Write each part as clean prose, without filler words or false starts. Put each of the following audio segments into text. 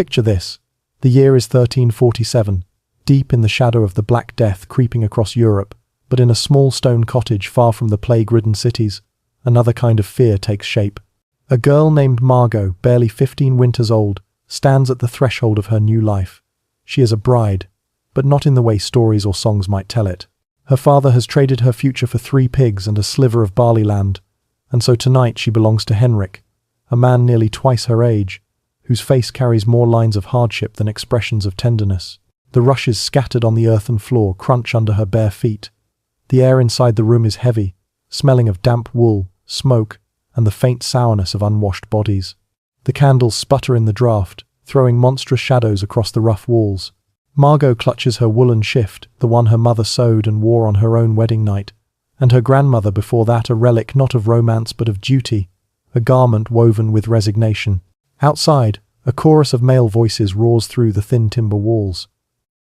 Picture this. The year is 1347, deep in the shadow of the Black Death creeping across Europe, but in a small stone cottage far from the plague-ridden cities, another kind of fear takes shape. A girl named Margot, barely 15 winters old, stands at the threshold of her new life. She is a bride, but not in the way stories or songs might tell it. Her father has traded her future for 3 pigs and a sliver of barley land, and so tonight she belongs to Henrik, a man nearly twice her age, whose face carries more lines of hardship than expressions of tenderness. The rushes scattered on the earthen floor crunch under her bare feet. The air inside the room is heavy, smelling of damp wool, smoke, and the faint sourness of unwashed bodies. The candles sputter in the draught, throwing monstrous shadows across the rough walls. Margot clutches her woolen shift, the one her mother sewed and wore on her own wedding night, and her grandmother before that, a relic not of romance but of duty, a garment woven with resignation. Outside, a chorus of male voices roars through the thin timber walls.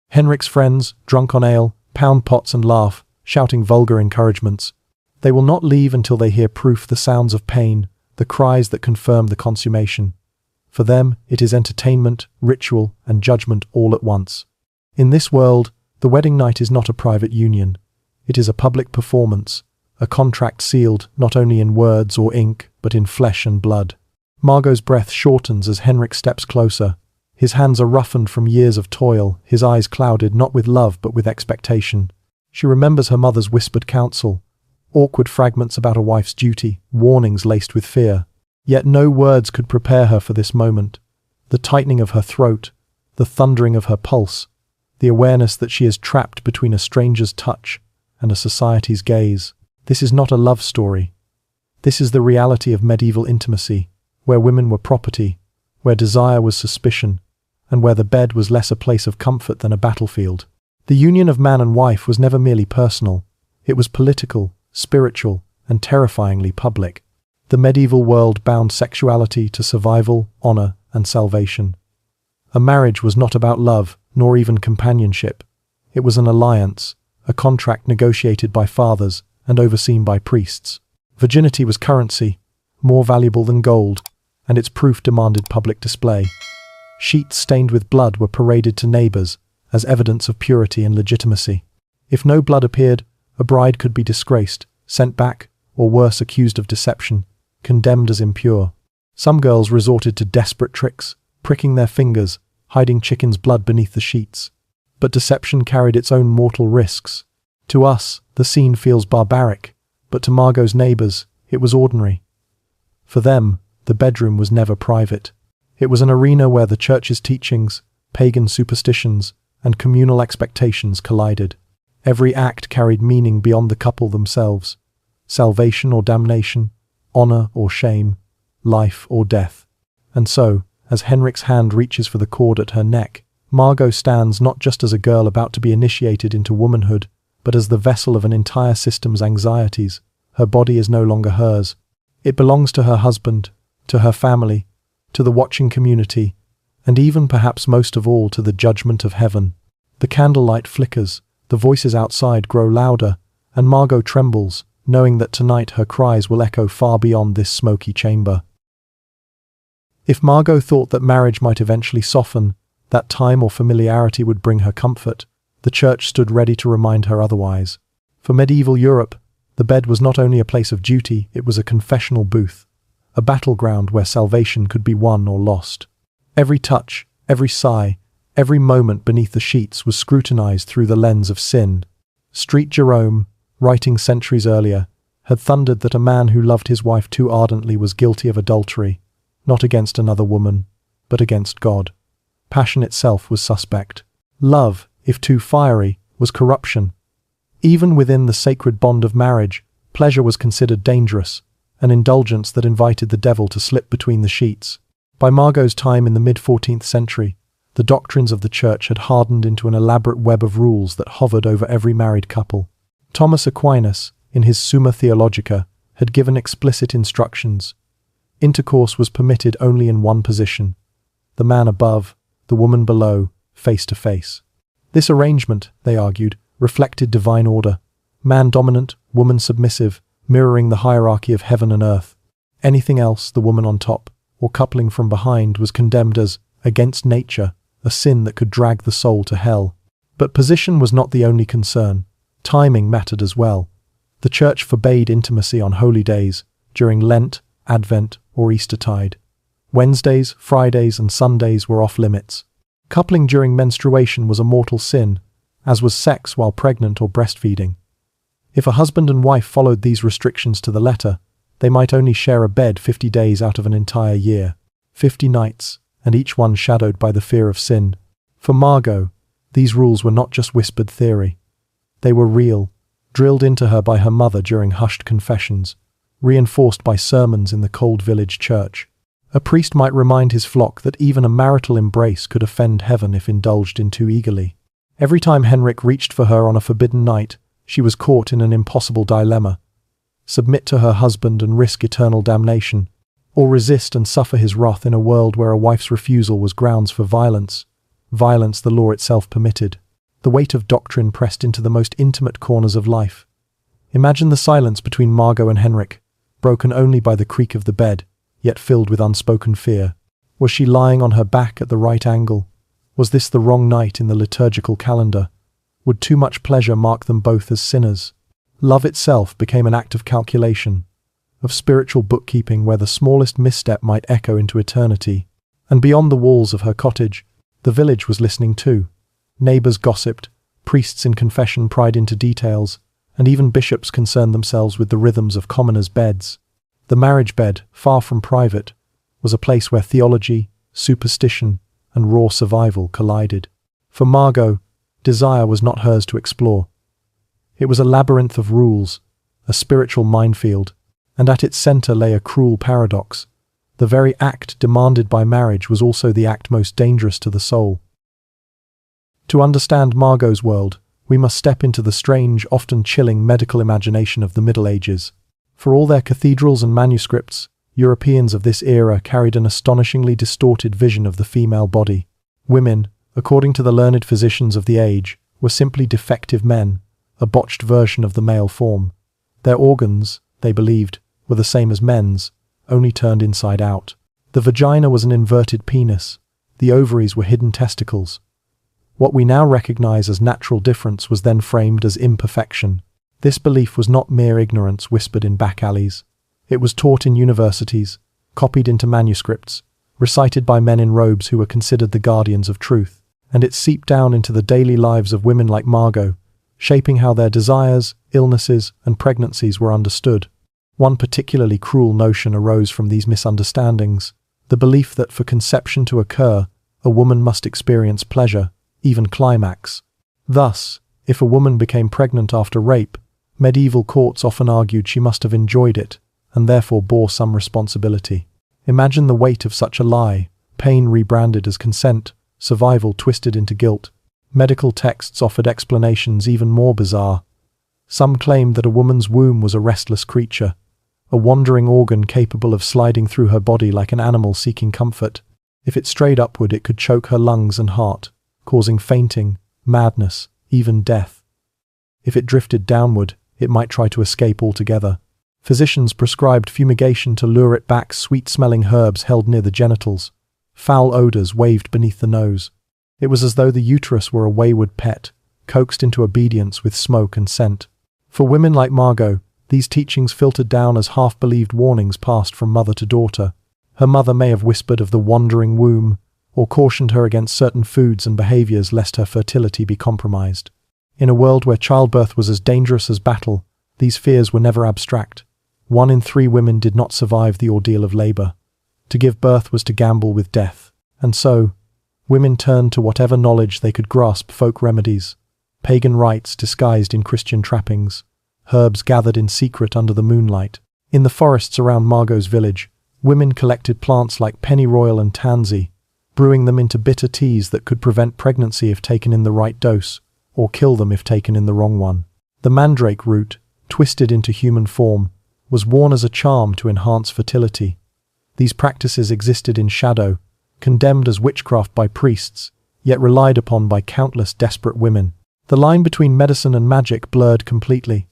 Henrik's friends, drunk on ale, pound pots and laugh, shouting vulgar encouragements. They will not leave until they hear proof, the sounds of pain, the cries that confirm the consummation. For them, it is entertainment, ritual, and judgment all at once. In this world, the wedding night is not a private union. It is a public performance, a contract sealed not only in words or ink, but in flesh and blood. Margot's breath shortens as Henrik steps closer. His hands are roughened from years of toil, his eyes clouded not with love but with expectation. She remembers her mother's whispered counsel, awkward fragments about a wife's duty, warnings laced with fear. Yet no words could prepare her for this moment. The tightening of her throat, the thundering of her pulse, the awareness that she is trapped between a stranger's touch and a society's gaze. This is not a love story. This is the reality of medieval intimacy, where women were property, where desire was suspicion, and where the bed was less a place of comfort than a battlefield. The union of man and wife was never merely personal. It was political, spiritual, and terrifyingly public. The medieval world bound sexuality to survival, honor, and salvation. A marriage was not about love, nor even companionship. It was an alliance, a contract negotiated by fathers and overseen by priests. Virginity was currency, more valuable than gold, and its proof demanded public display. Sheets stained with blood were paraded to neighbors as evidence of purity and legitimacy. If no blood appeared, a bride could be disgraced, sent back, or worse, accused of deception, condemned as impure. Some girls resorted to desperate tricks, pricking their fingers, hiding chicken's blood beneath the sheets. But deception carried its own mortal risks. To us, the scene feels barbaric, but to Margot's neighbors, it was ordinary. For them, the bedroom was never private. It was an arena where the church's teachings, pagan superstitions, and communal expectations collided. Every act carried meaning beyond the couple themselves. Salvation or damnation, honor or shame, life or death. And so, as Henrik's hand reaches for the cord at her neck, Margot stands not just as a girl about to be initiated into womanhood, but as the vessel of an entire system's anxieties. Her body is no longer hers. It belongs to her husband, to her family, to the watching community, and even perhaps most of all to the judgment of heaven. The candlelight flickers, the voices outside grow louder, and Margot trembles, knowing that tonight her cries will echo far beyond this smoky chamber. If Margot thought that marriage might eventually soften, that time or familiarity would bring her comfort, the church stood ready to remind her otherwise. For medieval Europe, the bed was not only a place of duty, it was a confessional booth, a battleground where salvation could be won or lost. Every touch, every sigh, every moment beneath the sheets was scrutinized through the lens of sin. Street Jerome, writing centuries earlier, had thundered that a man who loved his wife too ardently was guilty of adultery, not against another woman, but against God. Passion itself was suspect. Love, if too fiery, was corruption. Even within the sacred bond of marriage, pleasure was considered dangerous, an indulgence that invited the devil to slip between the sheets. By Margot's time in the mid-14th century, the doctrines of the church had hardened into an elaborate web of rules that hovered over every married couple. Thomas Aquinas, in his Summa Theologica, had given explicit instructions. Intercourse was permitted only in one position, the man above, the woman below, face to face. This arrangement, they argued, reflected divine order, man dominant, woman submissive, mirroring the hierarchy of heaven and earth. Anything else, the woman on top, or coupling from behind, was condemned as against nature, a sin that could drag the soul to hell. But position was not the only concern. Timing mattered as well. The church forbade intimacy on holy days, during Lent, Advent, or Eastertide. Wednesdays, Fridays, and Sundays were off limits. Coupling during menstruation was a mortal sin, as was sex while pregnant or breastfeeding. If a husband and wife followed these restrictions to the letter, they might only share a bed 50 days out of an entire year, 50 nights, and each one shadowed by the fear of sin. For Margot, these rules were not just whispered theory. They were real, drilled into her by her mother during hushed confessions, reinforced by sermons in the cold village church. A priest might remind his flock that even a marital embrace could offend heaven if indulged in too eagerly. Every time Henrik reached for her on a forbidden night, she was caught in an impossible dilemma: submit to her husband and risk eternal damnation, or resist and suffer his wrath in a world where a wife's refusal was grounds for violence the law itself permitted. The weight of doctrine pressed into the most intimate corners of life. Imagine the silence between Margot and Henrik, broken only by the creak of the bed, yet filled with unspoken fear. Was she lying on her back at the right angle? Was this the wrong night in the liturgical calendar? Would too much pleasure mark them both as sinners? Love itself became an act of calculation, of spiritual bookkeeping where the smallest misstep might echo into eternity. And beyond the walls of her cottage, the village was listening too. Neighbors gossiped, priests in confession pried into details, and even bishops concerned themselves with the rhythms of commoners' beds. The marriage bed, far from private, was a place where theology, superstition, and raw survival collided. For Margot, desire was not hers to explore. It was a labyrinth of rules, a spiritual minefield, and at its center lay a cruel paradox. The very act demanded by marriage was also the act most dangerous to the soul. To understand Margot's world, we must step into the strange, often chilling medical imagination of the Middle Ages. For all their cathedrals and manuscripts, Europeans of this era carried an astonishingly distorted vision of the female body. Women, according to the learned physicians of the age, were simply defective men, a botched version of the male form. Their organs, they believed, were the same as men's, only turned inside out. The vagina was an inverted penis. The ovaries were hidden testicles. What we now recognize as natural difference was then framed as imperfection. This belief was not mere ignorance whispered in back alleys. It was taught in universities, copied into manuscripts, recited by men in robes who were considered the guardians of truth, and it seeped down into the daily lives of women like Margot, shaping how their desires, illnesses, and pregnancies were understood. One particularly cruel notion arose from these misunderstandings: the belief that for conception to occur, a woman must experience pleasure, even climax. Thus, if a woman became pregnant after rape, medieval courts often argued she must have enjoyed it, and therefore bore some responsibility. Imagine the weight of such a lie: pain rebranded as consent, survival twisted into guilt. Medical texts offered explanations even more bizarre. Some claimed that a woman's womb was a restless creature, a wandering organ capable of sliding through her body like an animal seeking comfort. If it strayed upward, it could choke her lungs and heart, causing fainting, madness, even death. If it drifted downward, it might try to escape altogether. Physicians prescribed fumigation to lure it back. Sweet-smelling herbs held near the genitals. Foul odors waved beneath the nose. It was as though the uterus were a wayward pet, coaxed into obedience with smoke and scent. For women like Margot, these teachings filtered down as half-believed warnings passed from mother to daughter. Her mother may have whispered of the wandering womb, or cautioned her against certain foods and behaviors lest her fertility be compromised. In a world where childbirth was as dangerous as battle, these fears were never abstract. 1 in 3 women did not survive the ordeal of labor. To give birth was to gamble with death. And so, women turned to whatever knowledge they could grasp: folk remedies, pagan rites disguised in Christian trappings, herbs gathered in secret under the moonlight. In the forests around Margot's village, women collected plants like pennyroyal and tansy, brewing them into bitter teas that could prevent pregnancy if taken in the right dose, or kill them if taken in the wrong one. The mandrake root, twisted into human form, was worn as a charm to enhance fertility. These practices existed in shadow, condemned as witchcraft by priests, yet relied upon by countless desperate women. The line between medicine and magic blurred completely.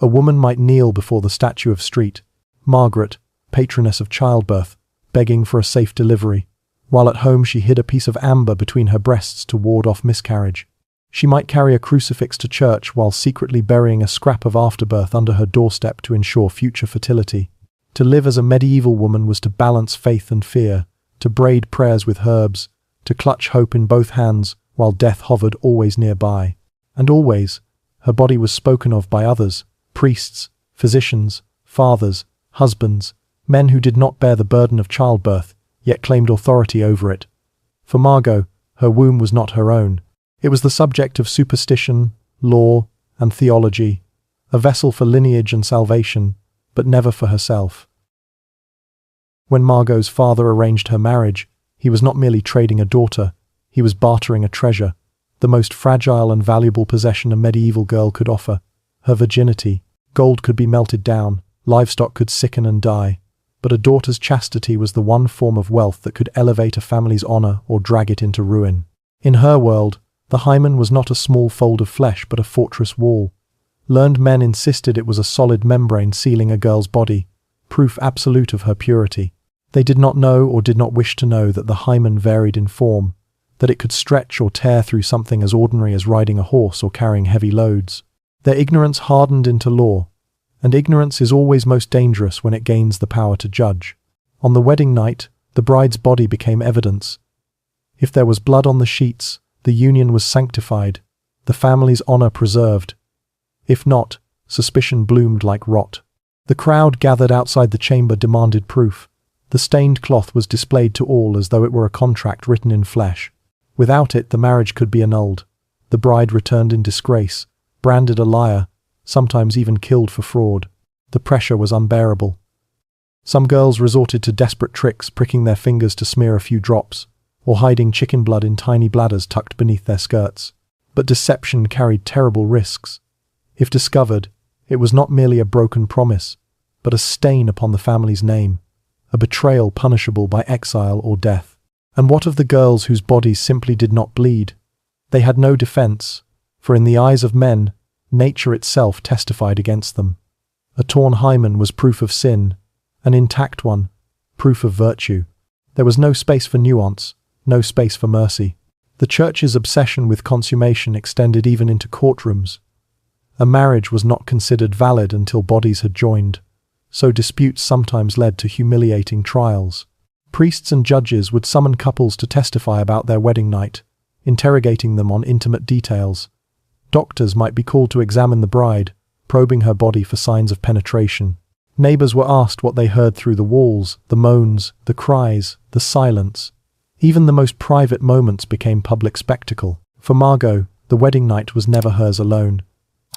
A woman might kneel before the statue of Street Margaret, patroness of childbirth, begging for a safe delivery, While at home she hid a piece of amber between her breasts to ward off miscarriage. She might carry a crucifix to church while secretly burying a scrap of afterbirth under her doorstep to ensure future fertility. To live as a medieval woman was to balance faith and fear, to braid prayers with herbs, to clutch hope in both hands while death hovered always nearby. And always, her body was spoken of by others, priests, physicians, fathers, husbands, men who did not bear the burden of childbirth, yet claimed authority over it. For Margot, her womb was not her own. It was the subject of superstition, law, and theology, a vessel for lineage and salvation, but never for herself. When Margot's father arranged her marriage, he was not merely trading a daughter, he was bartering a treasure, the most fragile and valuable possession a medieval girl could offer, her virginity. Gold could be melted down, livestock could sicken and die, but a daughter's chastity was the one form of wealth that could elevate a family's honor or drag it into ruin. In her world, the hymen was not a small fold of flesh but a fortress wall. Learned men insisted it was a solid membrane sealing a girl's body, proof absolute of her purity. They did not know or did not wish to know that the hymen varied in form, that it could stretch or tear through something as ordinary as riding a horse or carrying heavy loads. Their ignorance hardened into law, and ignorance is always most dangerous when it gains the power to judge. On the wedding night, the bride's body became evidence. If there was blood on the sheets, the union was sanctified, the family's honor preserved. If not, suspicion bloomed like rot. The crowd gathered outside the chamber demanded proof. The stained cloth was displayed to all as though it were a contract written in flesh. Without it, the marriage could be annulled. The bride returned in disgrace, branded a liar, sometimes even killed for fraud. The pressure was unbearable. Some girls resorted to desperate tricks, pricking their fingers to smear a few drops, or hiding chicken blood in tiny bladders tucked beneath their skirts. But deception carried terrible risks. If discovered, it was not merely a broken promise, but a stain upon the family's name, a betrayal punishable by exile or death. And what of the girls whose bodies simply did not bleed? They had no defense, for in the eyes of men, nature itself testified against them. A torn hymen was proof of sin, an intact one, proof of virtue. There was no space for nuance, no space for mercy. The church's obsession with consummation extended even into courtrooms. A marriage was not considered valid until bodies had joined, so disputes sometimes led to humiliating trials. Priests and judges would summon couples to testify about their wedding night, interrogating them on intimate details. Doctors might be called to examine the bride, probing her body for signs of penetration. Neighbors were asked what they heard through the walls, the moans, the cries, the silence. Even the most private moments became public spectacle. For Margot, the wedding night was never hers alone.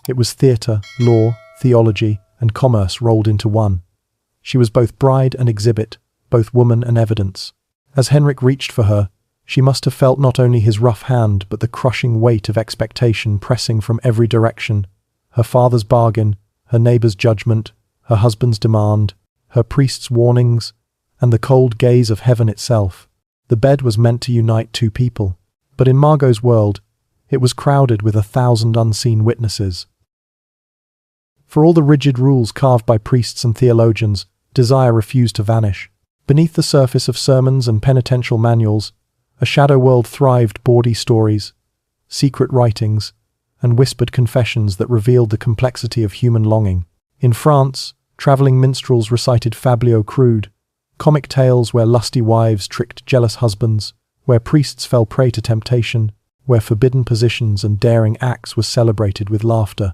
It was theatre, law, theology, and commerce rolled into one. She was both bride and exhibit, both woman and evidence. As Henrik reached for her, she must have felt not only his rough hand but the crushing weight of expectation pressing from every direction. Her father's bargain, her neighbor's judgment, her husband's demand, her priest's warnings, and the cold gaze of heaven itself. The bed was meant to unite two people, but in Margot's world, it was crowded with 1,000 unseen witnesses. For all the rigid rules carved by priests and theologians, desire refused to vanish. Beneath the surface of sermons and penitential manuals, a shadow world thrived: bawdy stories, secret writings, and whispered confessions that revealed the complexity of human longing. In France, traveling minstrels recited fabliaux crude, comic tales where lusty wives tricked jealous husbands, where priests fell prey to temptation, where forbidden positions and daring acts were celebrated with laughter.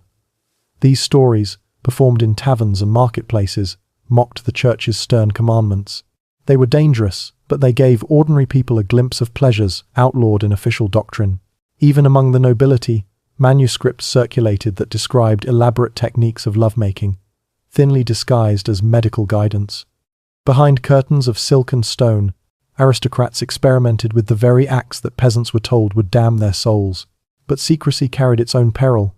These stories, performed in taverns and marketplaces, mocked the church's stern commandments. They were dangerous, but they gave ordinary people a glimpse of pleasures outlawed in official doctrine. Even among the nobility, manuscripts circulated that described elaborate techniques of lovemaking, thinly disguised as medical guidance. Behind curtains of silk and stone, aristocrats experimented with the very acts that peasants were told would damn their souls. But secrecy carried its own peril.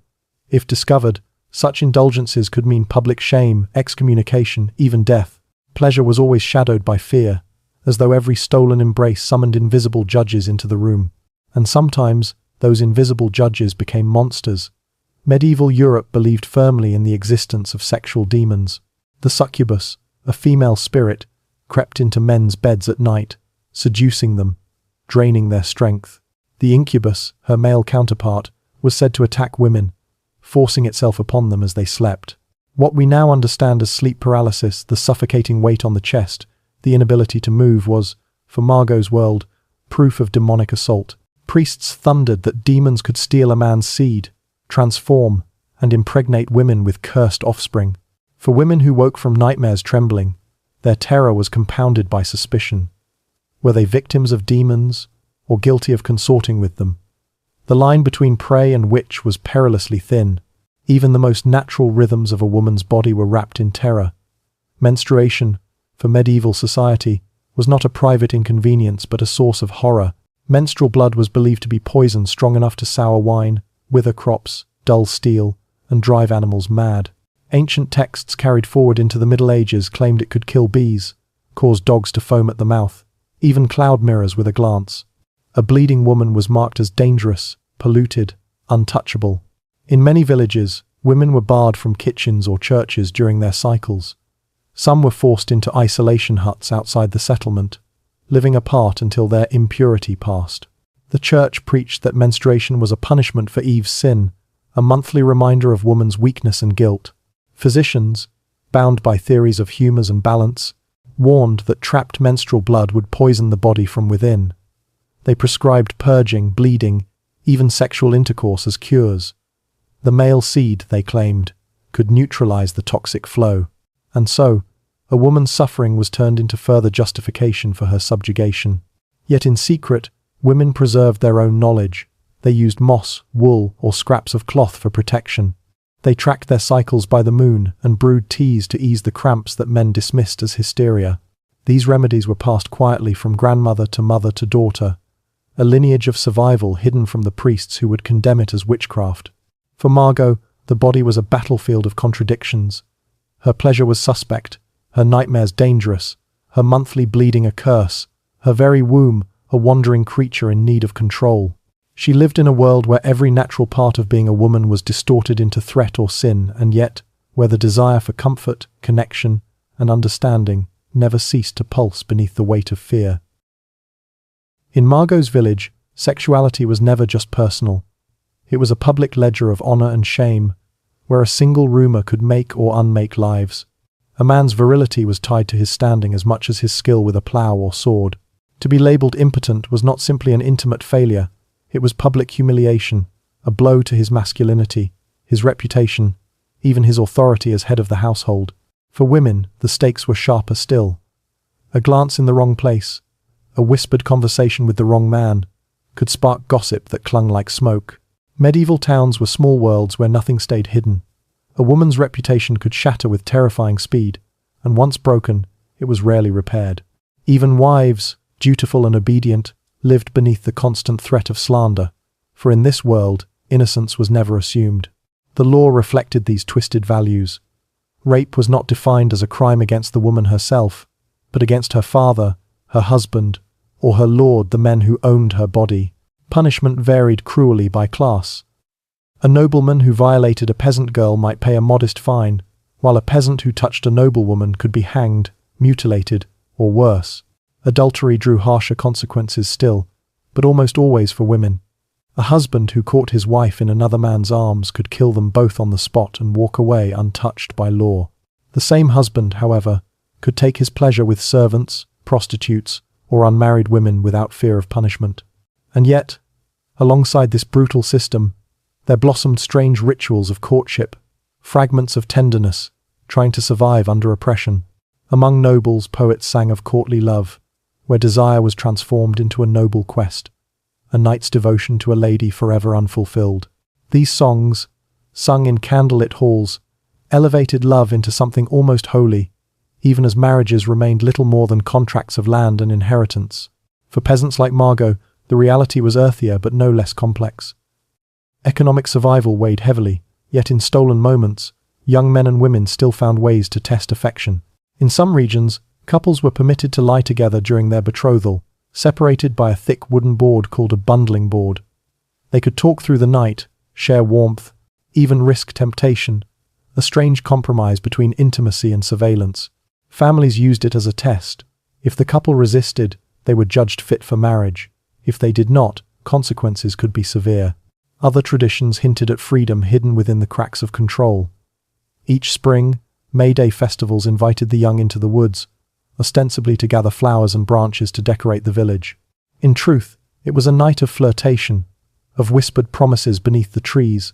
If discovered, such indulgences could mean public shame, excommunication, even death. Pleasure was always shadowed by fear, as though every stolen embrace summoned invisible judges into the room. And sometimes, those invisible judges became monsters. Medieval Europe believed firmly in the existence of sexual demons. The succubus, a female spirit, crept into men's beds at night, seducing them, draining their strength. The incubus, her male counterpart, was said to attack women, forcing itself upon them as they slept. What we now understand as sleep paralysis, the suffocating weight on the chest, the inability to move, was, for Margot's world, proof of demonic assault. Priests thundered that demons could steal a man's seed, transform, and impregnate women with cursed offspring. For women who woke from nightmares trembling, their terror was compounded by suspicion. Were they victims of demons, or guilty of consorting with them? The line between prey and witch was perilously thin. Even the most natural rhythms of a woman's body were wrapped in terror. Menstruation, for medieval society, was not a private inconvenience but a source of horror. Menstrual blood was believed to be poison strong enough to sour wine, wither crops, dull steel, and drive animals mad. Ancient texts carried forward into the Middle Ages claimed it could kill bees, cause dogs to foam at the mouth, even cloud mirrors with a glance. A bleeding woman was marked as dangerous, polluted, untouchable. In many villages, women were barred from kitchens or churches during their cycles. Some were forced into isolation huts outside the settlement, living apart until their impurity passed. The church preached that menstruation was a punishment for Eve's sin, a monthly reminder of woman's weakness and guilt. Physicians, bound by theories of humors and balance, warned that trapped menstrual blood would poison the body from within. They prescribed purging, bleeding, even sexual intercourse as cures. The male seed, they claimed, could neutralize the toxic flow. And so, a woman's suffering was turned into further justification for her subjugation. Yet in secret, women preserved their own knowledge. They used moss, wool, or scraps of cloth for protection. They tracked their cycles by the moon and brewed teas to ease the cramps that men dismissed as hysteria. These remedies were passed quietly from grandmother to mother to daughter, a lineage of survival hidden from the priests who would condemn it as witchcraft. For Margot, the body was a battlefield of contradictions. Her pleasure was suspect, her nightmares dangerous, her monthly bleeding a curse, her very womb a wandering creature in need of control. She lived in a world where every natural part of being a woman was distorted into threat or sin, and yet where the desire for comfort, connection, and understanding never ceased to pulse beneath the weight of fear. In Margot's village, sexuality was never just personal. It was a public ledger of honor and shame, where a single rumor could make or unmake lives. A man's virility was tied to his standing as much as his skill with a plow or sword. To be labeled impotent was not simply an intimate failure, it was public humiliation, a blow to his masculinity, his reputation, even his authority as head of the household. For women, the stakes were sharper still. A glance in the wrong place, a whispered conversation with the wrong man, could spark gossip that clung like smoke. Medieval towns were small worlds where nothing stayed hidden. A woman's reputation could shatter with terrifying speed, and once broken, it was rarely repaired. Even wives, dutiful and obedient, lived beneath the constant threat of slander, for in this world, innocence was never assumed. The law reflected these twisted values. Rape was not defined as a crime against the woman herself, but against her father, her husband, or her lord, the men who owned her body. Punishment varied cruelly by class. A nobleman who violated a peasant girl might pay a modest fine, while a peasant who touched a noblewoman could be hanged, mutilated, or worse. Adultery drew harsher consequences still, but almost always for women. A husband who caught his wife in another man's arms could kill them both on the spot and walk away untouched by law. The same husband, however, could take his pleasure with servants, prostitutes, or unmarried women without fear of punishment. And yet, alongside this brutal system, there blossomed strange rituals of courtship, fragments of tenderness, trying to survive under oppression. Among nobles, poets sang of courtly love, where desire was transformed into a noble quest, a knight's devotion to a lady forever unfulfilled. These songs, sung in candlelit halls, elevated love into something almost holy, even as marriages remained little more than contracts of land and inheritance. For peasants like Margot, the reality was earthier but no less complex. Economic survival weighed heavily, yet in stolen moments, young men and women still found ways to test affection. In some regions, couples were permitted to lie together during their betrothal, separated by a thick wooden board called a bundling board. They could talk through the night, share warmth, even risk temptation, a strange compromise between intimacy and surveillance. Families used it as a test. If the couple resisted, they were judged fit for marriage. If they did not, consequences could be severe. Other traditions hinted at freedom hidden within the cracks of control. Each spring, May Day festivals invited the young into the woods, ostensibly to gather flowers and branches to decorate the village. In truth, it was a night of flirtation, of whispered promises beneath the trees,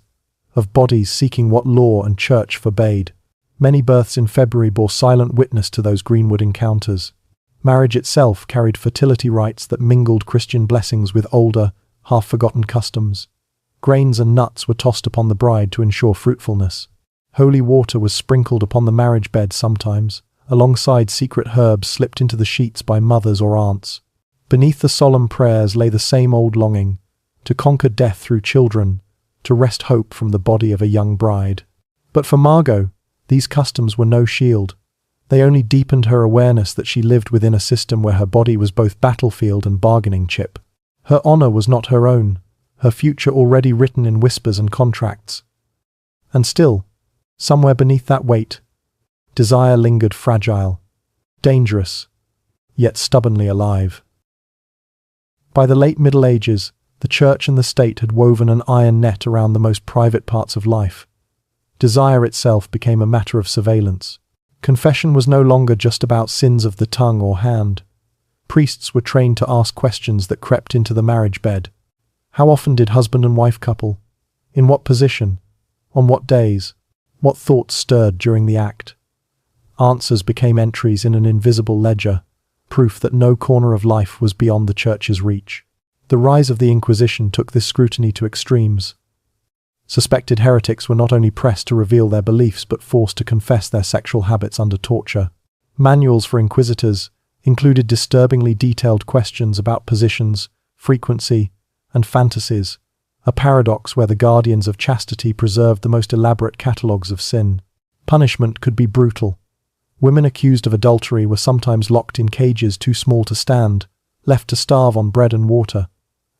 of bodies seeking what law and church forbade. Many births in February bore silent witness to those greenwood encounters. Marriage itself carried fertility rites that mingled Christian blessings with older, half-forgotten customs. Grains and nuts were tossed upon the bride to ensure fruitfulness. Holy water was sprinkled upon the marriage bed sometimes, alongside secret herbs slipped into the sheets by mothers or aunts. Beneath the solemn prayers lay the same old longing, to conquer death through children, to wrest hope from the body of a young bride. But for Margot, these customs were no shield. They only deepened her awareness that she lived within a system where her body was both battlefield and bargaining chip. Her honor was not her own, her future already written in whispers and contracts. And still, somewhere beneath that weight, desire lingered fragile, dangerous, yet stubbornly alive. By the late Middle Ages, the church and the state had woven an iron net around the most private parts of life. Desire itself became a matter of surveillance. Confession was no longer just about sins of the tongue or hand. Priests were trained to ask questions that crept into the marriage bed. How often did husband and wife couple? In what position? On what days? What thoughts stirred during the act? Answers became entries in an invisible ledger, proof that no corner of life was beyond the church's reach. The rise of the Inquisition took this scrutiny to extremes. Suspected heretics were not only pressed to reveal their beliefs but forced to confess their sexual habits under torture. Manuals for inquisitors included disturbingly detailed questions about positions, frequency, and fantasies, a paradox where the guardians of chastity preserved the most elaborate catalogues of sin. Punishment could be brutal. Women accused of adultery were sometimes locked in cages too small to stand, left to starve on bread and water.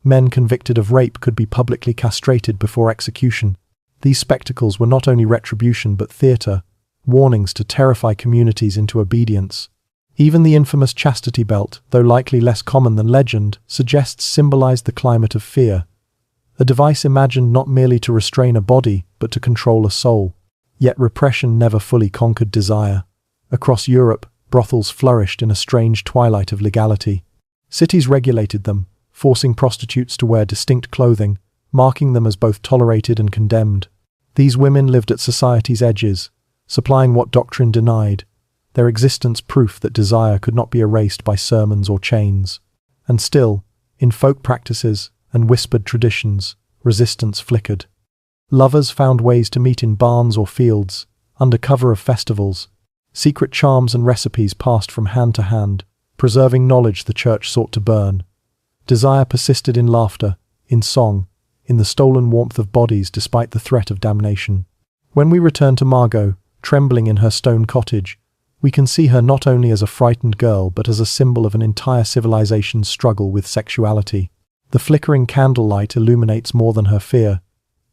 Men convicted of rape could be publicly castrated before execution. These spectacles were not only retribution but theatre, warnings to terrify communities into obedience. Even the infamous chastity belt, though likely less common than legend, suggests symbolized the climate of fear. A device imagined not merely to restrain a body, but to control a soul. Yet repression never fully conquered desire. Across Europe, brothels flourished in a strange twilight of legality. Cities regulated them, forcing prostitutes to wear distinct clothing, marking them as both tolerated and condemned. These women lived at society's edges, supplying what doctrine denied, their existence proof that desire could not be erased by sermons or chains. And still, in folk practices and whispered traditions, resistance flickered. Lovers found ways to meet in barns or fields, under cover of festivals. Secret charms and recipes passed from hand to hand, preserving knowledge the church sought to burn. Desire persisted in laughter, in song, in the stolen warmth of bodies despite the threat of damnation. When we return to Margot, trembling in her stone cottage, we can see her not only as a frightened girl but as a symbol of an entire civilization's struggle with sexuality. The flickering candlelight illuminates more than her fear.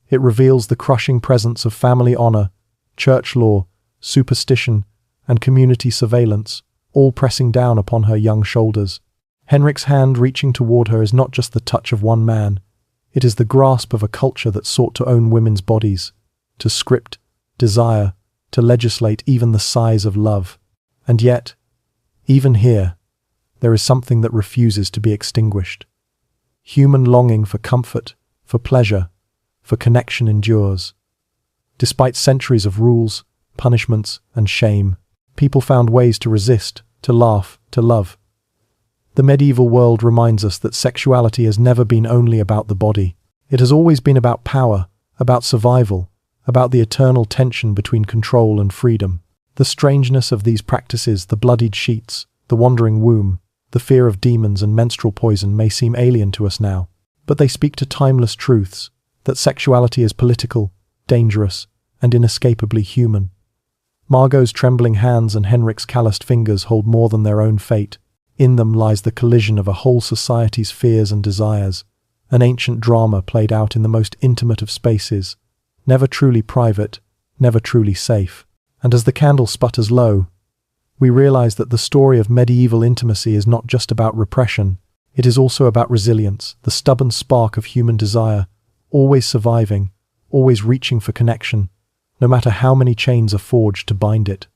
It reveals the crushing presence of family honor, church law, superstition, and community surveillance, all pressing down upon her young shoulders. Henrik's hand reaching toward her is not just the touch of one man. It is the grasp of a culture that sought to own women's bodies, to script, desire, to legislate even the size of love. And yet, even here, there is something that refuses to be extinguished. Human longing for comfort, for pleasure, for connection endures. Despite centuries of rules, punishments, and shame, people found ways to resist, to laugh, to love. The medieval world reminds us that sexuality has never been only about the body. It has always been about power, about survival, about the eternal tension between control and freedom. The strangeness of these practices, the bloodied sheets, the wandering womb, the fear of demons and menstrual poison may seem alien to us now, but they speak to timeless truths, that sexuality is political, dangerous, and inescapably human. Margot's trembling hands and Henrik's calloused fingers hold more than their own fate. In them lies the collision of a whole society's fears and desires, an ancient drama played out in the most intimate of spaces, never truly private, never truly safe. And as the candle sputters low, we realize that the story of medieval intimacy is not just about repression. It is also about resilience, the stubborn spark of human desire, always surviving, always reaching for connection, no matter how many chains are forged to bind it.